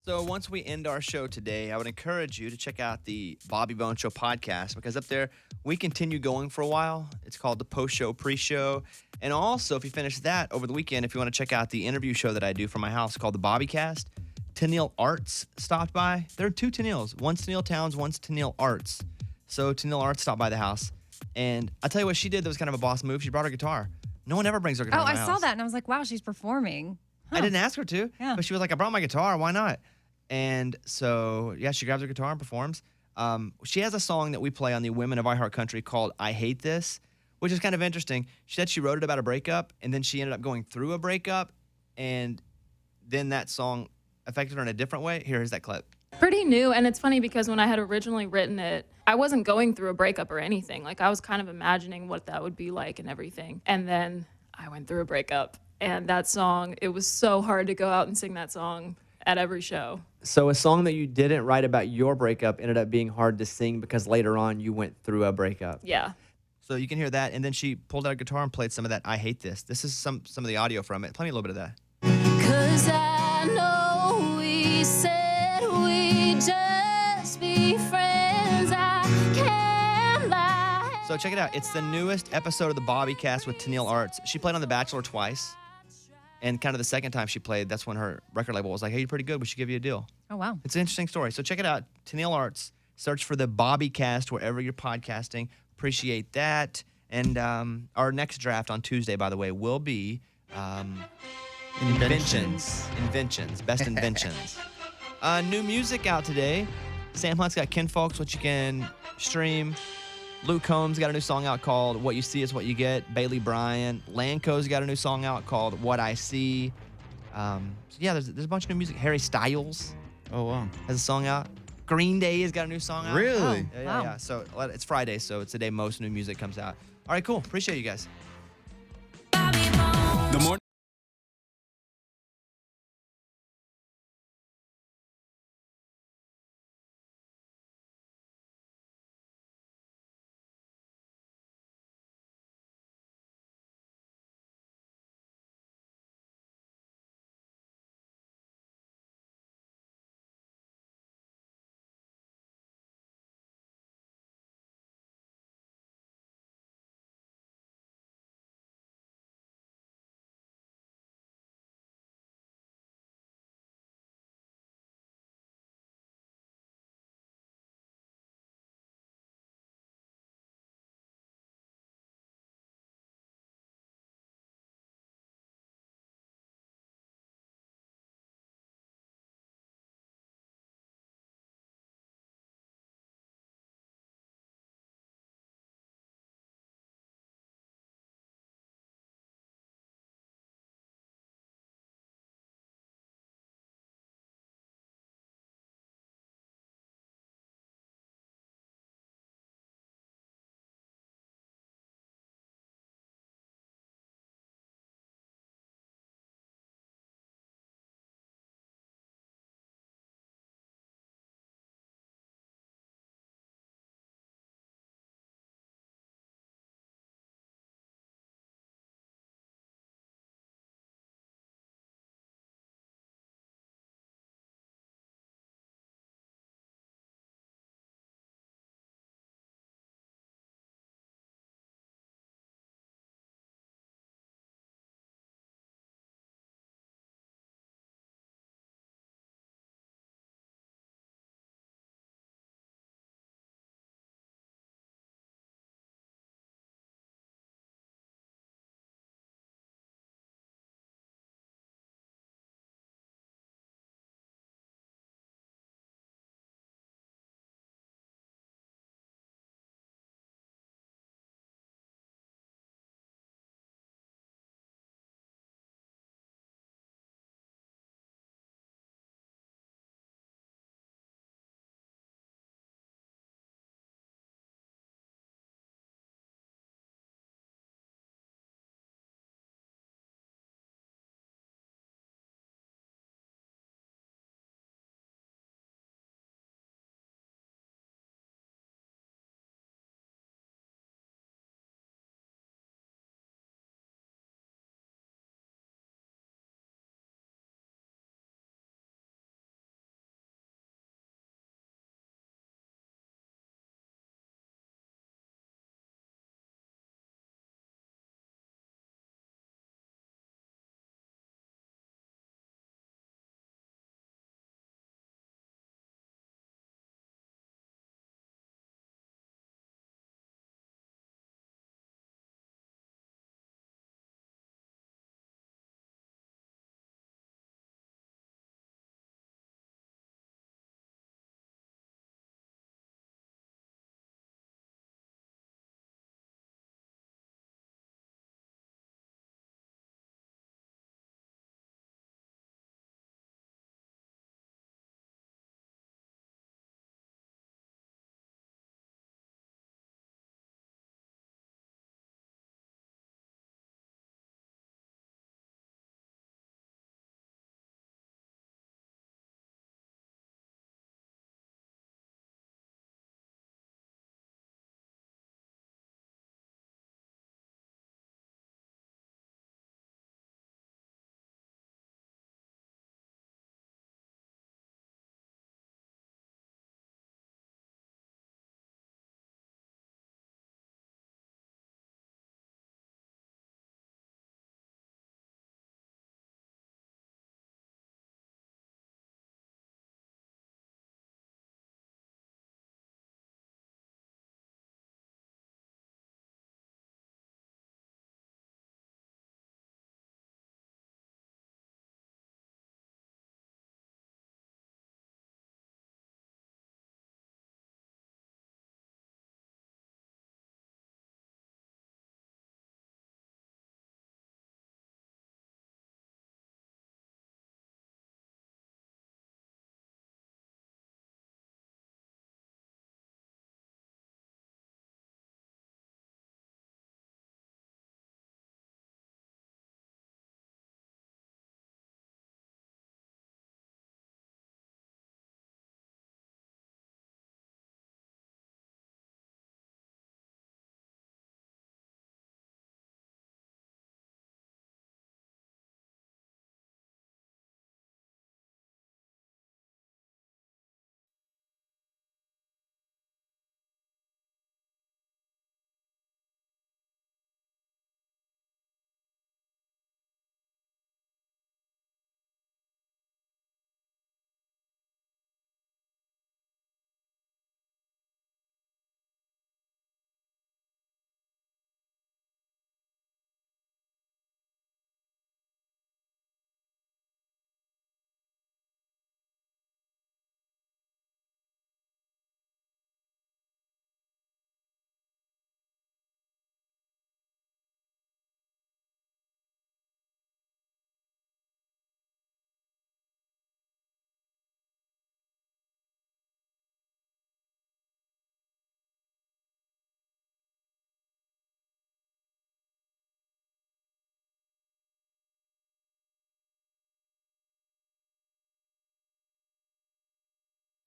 S1: So once we end our show today, I would encourage you to check out the Bobby Bones Show podcast because up there we continue going for a while. It's called the Post Show Pre-Show. And also, if you finish that over the weekend, if you want to check out the interview show that I do from my house called the Bobbycast, Tennille Arts stopped by. There are 2 Tennilles. One's Tennille Towns, one's Tennille Arts. So Tennille Arts stopped by the house. And I'll tell you what she did that was kind of a boss move. She brought her guitar. No one ever brings her guitar
S3: Oh,
S1: to
S3: I
S1: my
S3: saw
S1: house.
S3: that and I was like, wow, she's performing.
S1: I didn't ask her to,
S3: Yeah.
S1: but she was like, I brought my guitar. Why not? And so, yeah, she grabs her guitar and performs. She has a song that we play on the Women of iHeart Country called I Hate This, which is kind of interesting. She said she wrote it about a breakup, and then she ended up going through a breakup, and then that song affected her in a different way. Here's that clip.
S13: Pretty new, and it's funny because when I had originally written it, I wasn't going through a breakup or anything. Like, I was kind of imagining what that would be like and everything. And then I went through a breakup, and that song, it was so hard to go out and sing that song at every show.
S14: So a song that you didn't write about your breakup ended up being hard to sing because later on you went through a breakup.
S13: Yeah.
S1: So you can hear that, and then she pulled out a guitar and played some of that I Hate This. This is some of the audio from it. Play me a little bit of that.
S6: 'Cause I know we said we'd just be friends. I can't lie.
S1: So check it out. It's the newest episode of the Bobbycast with Tennille Arts. She played on The Bachelor twice. And kind of the second time she played, that's when her record label was like, hey, you're pretty good. We should give you a deal.
S3: Oh, wow.
S1: It's an interesting story. So check it out. Tennille Arts. Search for the Bobbycast wherever you're podcasting. Appreciate that. And our next draft on Tuesday, by the way, will be inventions. Best inventions. New music out today. Sam Hunt's got Ken Folks, which you can stream. Luke Combs got a new song out called What You See Is What You Get. Bailey Bryan. Lanco's got a new song out called What I See. So yeah, there's a bunch of new music. Harry Styles.
S4: Oh, wow.
S1: Has a song out. Green Day has got a new song out.
S4: Really?
S1: Yeah. So it's Friday, so it's the day most new music comes out. All right, cool. Appreciate you guys.
S9: The morning.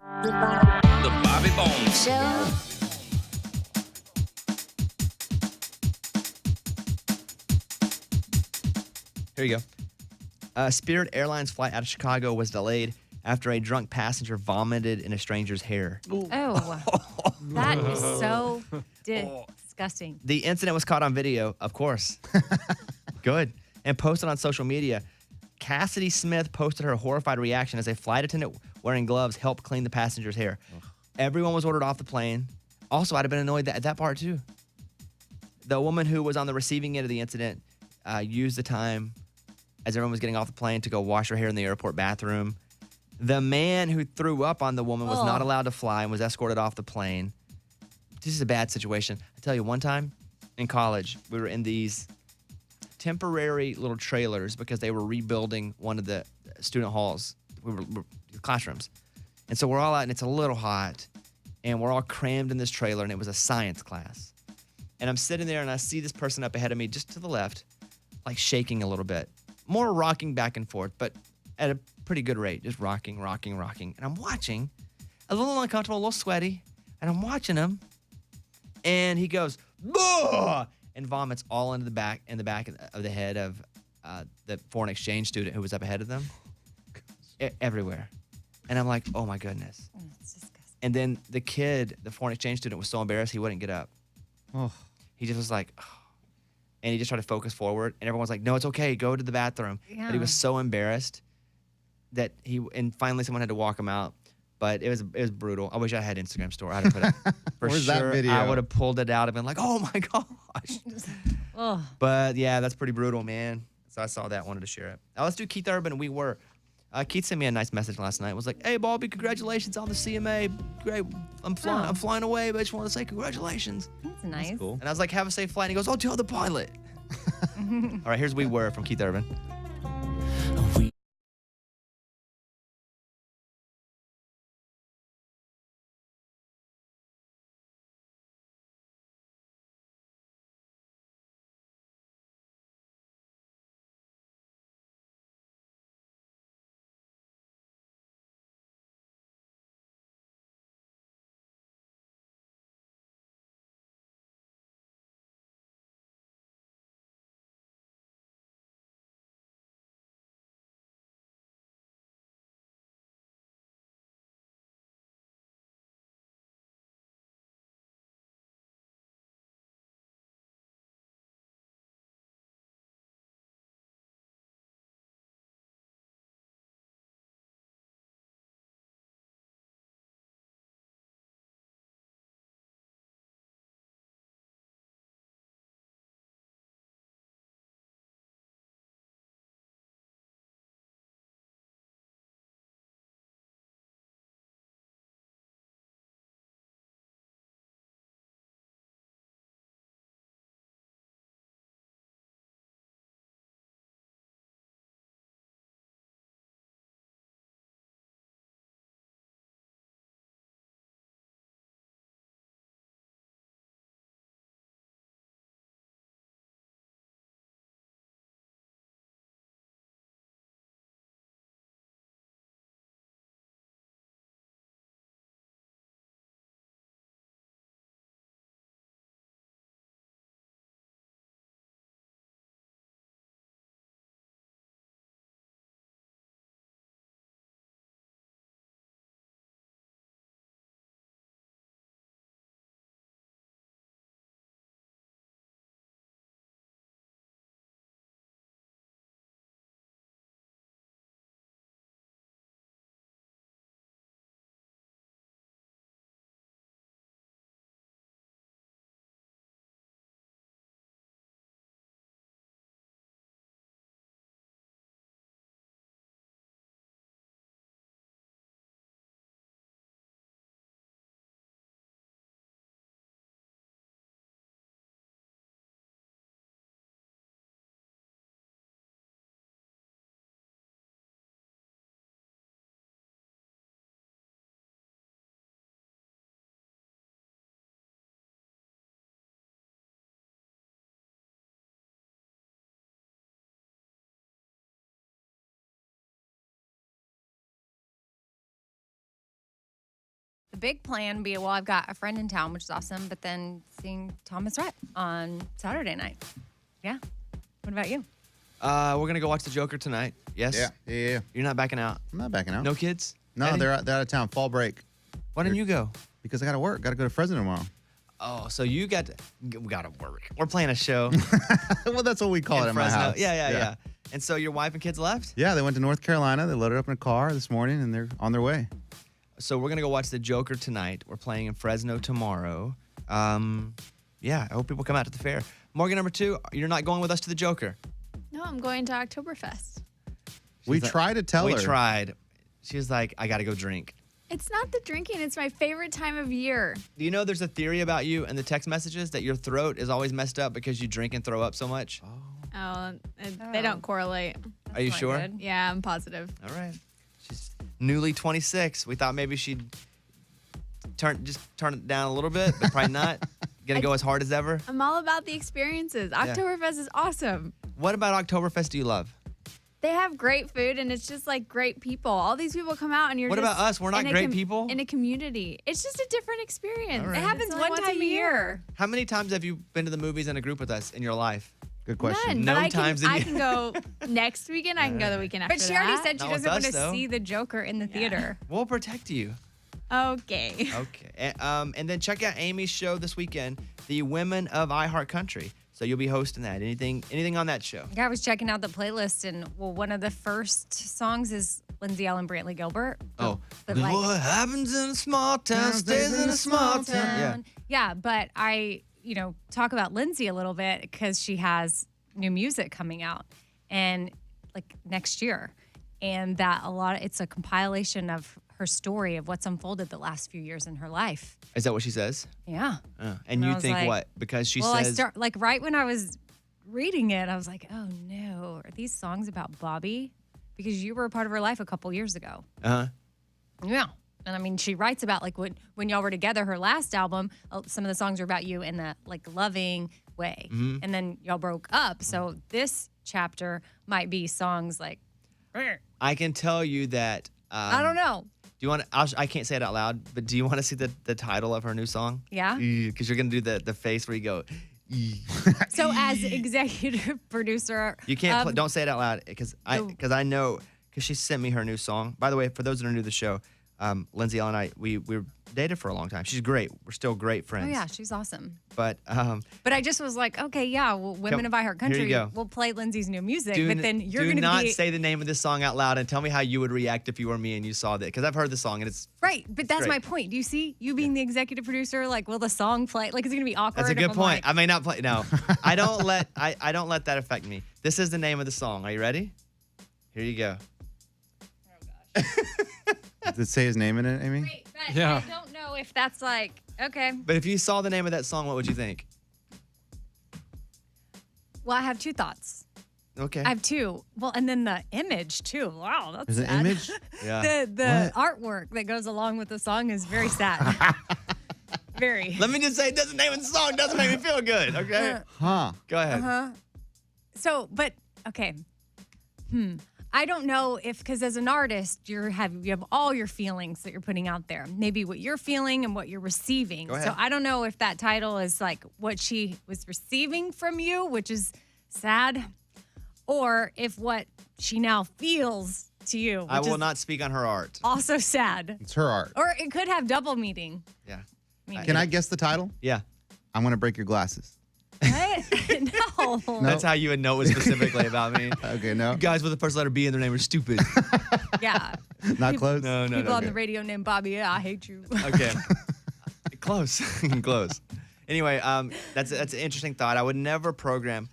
S9: The Bobby Bones
S6: Show.
S1: Here you go. Spirit Airlines flight out of Chicago was delayed after a drunk passenger vomited in a stranger's hair.
S3: Oh, that is so disgusting.
S1: The incident was caught on video, of course. Good. And posted on social media. Cassidy Smith posted her horrified reaction as a flight attendant wearing gloves helped clean the passenger's hair. Everyone was ordered off the plane. Also, I'd have been annoyed at that part too. The woman who was on the receiving end of the incident used the time as everyone was getting off the plane to go wash her hair in the airport bathroom. The man who threw up on the woman was not allowed to fly and was escorted off the plane. This is a bad situation. I tell you, one time in college, we were in these temporary little trailers because they were rebuilding one of the student halls, classrooms. And so we're all out and it's a little hot and we're all crammed in this trailer and it was a science class. And I'm sitting there and I see this person up ahead of me just to the left, like shaking a little bit, more rocking back and forth, but at a pretty good rate, just rocking. And I'm watching, a little uncomfortable, a little sweaty, and I'm watching him and he goes, "Bah!" and vomits all into the back of the head of the foreign exchange student who was up ahead of them. Everywhere. And I'm like, oh my goodness. And then the kid, the foreign exchange student, was so embarrassed he wouldn't get up.
S4: Oh.
S1: He just was like, oh. And he just tried to focus forward. And everyone was like, no, it's okay. Go to the bathroom.
S3: Yeah.
S1: But he was so embarrassed that and finally someone had to walk him out. But it was brutal. I wish I had Instagram story. I'd have put it. For
S4: Where's
S1: sure,
S4: that video?
S1: I would have pulled it out and been like, oh my gosh.
S3: Ugh.
S1: But yeah, that's pretty brutal, man. So I saw that, wanted to share it. Let's do Keith Urban. We were. Keith sent me a nice message last night. It was like, hey, Bobby, congratulations on the CMA. Great. I'm flying away, but I just want to say congratulations.
S3: That's nice.
S1: That's cool. And I was like, have a safe flight. And he goes, oh, tell the pilot. All right, here's We Were from Keith Urban.
S3: the big plan would be, well, I've got a friend in town, which is awesome, but then seeing Thomas Rhett on Saturday night. Yeah. What about you?
S1: We're going to go watch The Joker tonight. Yes?
S4: Yeah.
S1: You're not backing out?
S4: I'm not backing out.
S1: No kids?
S4: No,
S1: Eddie?
S4: they're out of town. Fall break.
S1: Why didn't you go?
S4: Because I got to work. Got to go to Fresno tomorrow.
S1: Oh, so you got to work. We're playing a show.
S4: Well, that's what we call it in my
S1: Fresno.
S4: house.
S1: Yeah. And so your wife and kids left?
S4: Yeah, they went to North Carolina. They loaded up in a car this morning, and they're on their way.
S1: So we're going to go watch The Joker tonight. We're playing in Fresno tomorrow. Yeah, I hope people come out to the fair. Morgan, number 2, you're not going with us to The Joker.
S7: No, I'm going to Oktoberfest.
S4: We tried to tell her.
S1: We tried. She was like, I got to go drink.
S7: It's not the drinking. It's my favorite time of year.
S1: Do you know there's a theory about you and the text messages that your throat is always messed up because you drink and throw up so much?
S7: They don't correlate.
S1: Are you sure?
S7: Yeah, I'm positive.
S1: All right. She's newly 26. We thought maybe she'd turn it down a little bit, but probably not. Gonna go as hard as ever.
S7: I'm all about the experiences. Oktoberfest is awesome.
S1: What about Oktoberfest do you love?
S7: They have great food and it's just like great people. All these people come out and you're
S1: What
S7: just
S1: about us? We're not
S7: in a
S1: great people?
S7: In a community. It's just a different experience.
S1: All right.
S7: It happens one time a year.
S1: How many times have you been to the movies in a group with us in your life?
S4: Good
S7: None,
S1: No
S7: but
S1: times
S7: I
S1: in
S7: can go next weekend. I can go the weekend after
S3: But she already
S7: that.
S3: said she
S1: Not with
S3: doesn't want
S1: us,
S3: to
S1: though.
S3: see the Joker in the theater.
S1: We'll protect you.
S7: Okay.
S1: Okay. And then check out Amy's show this weekend, The Women of iHeartCountry. So you'll be hosting that. Anything on that show?
S3: Yeah, I was checking out the playlist, and one of the first songs is Lindsay Ellen Brantley Gilbert.
S1: Oh,
S3: But like-
S1: what happens in a small town stays in a small town.
S3: Yeah, but I, talk about Lindsay a little bit because she has new music coming out and like next year. And it's a compilation of her story of what's unfolded the last few years in her life.
S1: Is that what she says?
S3: Yeah.
S1: And
S3: And I
S1: you
S3: was
S1: think
S3: like-
S1: what? Because she
S3: Well,
S1: says.
S3: right when I was reading it, I was like, oh no, are these songs about Bobby? Because you were a part of her life a couple years ago.
S1: Uh-huh.
S3: Yeah. And I mean, she writes about like when y'all were together, her last album, some of the songs are about you in that like loving way.
S1: Mhm.
S3: And then y'all broke up. So this chapter might be songs like,
S1: I can tell you that.
S3: I don't know.
S1: Do you want to? I can't say it out loud, but do you want to see the title of her new song?
S3: Yeah.
S1: Because you're gonna do the face where you go.
S3: So as executive producer,
S1: You can't.
S3: of-
S1: Don't say it out loud because I know because she sent me her new song. By the way, for those that are new to the show, Lindsay Ellen and I we were dated for a long time. She's great. We're still great friends.
S3: Oh yeah, she's awesome.
S1: But
S3: But I just was like, okay, yeah, well, Women of
S1: Here
S3: iHeartCountry
S1: you go.
S3: will play Lindsay's new music,
S1: do
S3: but then you're
S1: do
S3: going to
S1: not
S3: be
S1: say the name of this song out loud and tell me how you would react if you were me and you saw that because I've heard the song and it's
S3: right. But that's
S1: great.
S3: my point. Do you see you being the executive producer? Like, will the song play? Like, is it going to be awkward?
S1: That's a
S3: if
S1: good
S3: I'm
S1: point.
S3: like-
S1: I may not play. No, I don't let that affect me. This is the name of the song. Are you ready? Here you go.
S4: Does it say his name in it, Amy?
S3: But I don't know if that's like okay.
S1: But if you saw the name of that song, what would you think?
S3: Well, I have two thoughts.
S1: Okay.
S3: I have two. Well, and then the image too. Wow, that's
S4: There's an
S3: sad.
S1: Uh,
S4: image?
S1: Yeah.
S3: The artwork that goes along with the song is very sad. Very.
S1: Let me just say, the name of the song doesn't make me feel good. Okay.
S4: Huh.
S1: Go ahead.
S3: Uh-huh. So, but okay. I don't know if because as an artist you have all your feelings that you're putting out there. Maybe what you're feeling and what you're receiving.
S1: Go ahead.
S3: So I don't know if that title is like what she was receiving from you, which is sad, or if what she now feels to you. Which
S1: I will
S3: is
S1: not speak on her art.
S3: Also sad.
S4: It's her art.
S3: Or it could have double meaning.
S1: Yeah.
S4: Can I guess the title?
S1: Yeah.
S4: I'm going to break your glasses.
S3: No.
S1: That's how you would know it was specifically about me.
S4: Okay, no.
S1: You guys with the first letter B in their name are stupid.
S3: Yeah.
S4: Not close?
S1: No.
S3: People on
S1: Okay.
S3: the radio named Bobby, yeah, I hate you.
S1: Okay. Close. Close. Anyway, that's an interesting thought. I would never program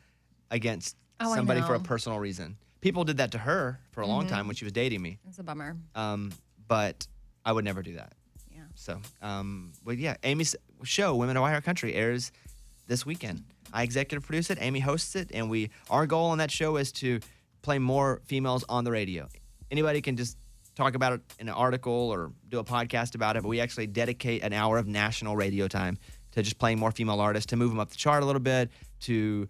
S1: against
S3: Oh, I
S1: somebody for a
S3: know.
S1: personal reason. People did that to her for a long time when she was dating me.
S3: It's a bummer.
S1: But I would never do that.
S3: Yeah.
S1: So, but yeah, Amy's show, Women of iHeartCountry, airs this weekend. I executive produce it, Amy hosts it, and our goal on that show is to play more females on the radio. Anybody can just talk about it in an article or do a podcast about it, but we actually dedicate an hour of national radio time to just playing more female artists, to move them up the chart a little bit, to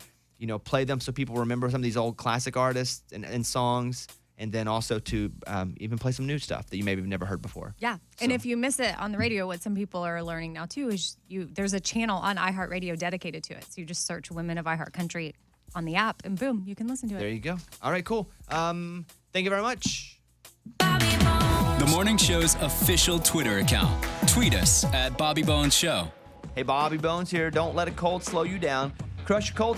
S1: play them so people remember some of these old classic artists and songs, and then also to even play some new stuff that you maybe have never heard before.
S3: Yeah. And if you miss it on the radio, what some people are learning now too is there's a channel on iHeartRadio dedicated to it. So you just search Women of iHeart Country on the app and boom, you can listen to it.
S1: There you go. All right, cool. Thank you very much.
S9: The morning show's official Twitter account. Tweet us at Bobby Bones Show.
S1: Hey, Bobby Bones here. Don't let a cold slow you down. Crush your cold.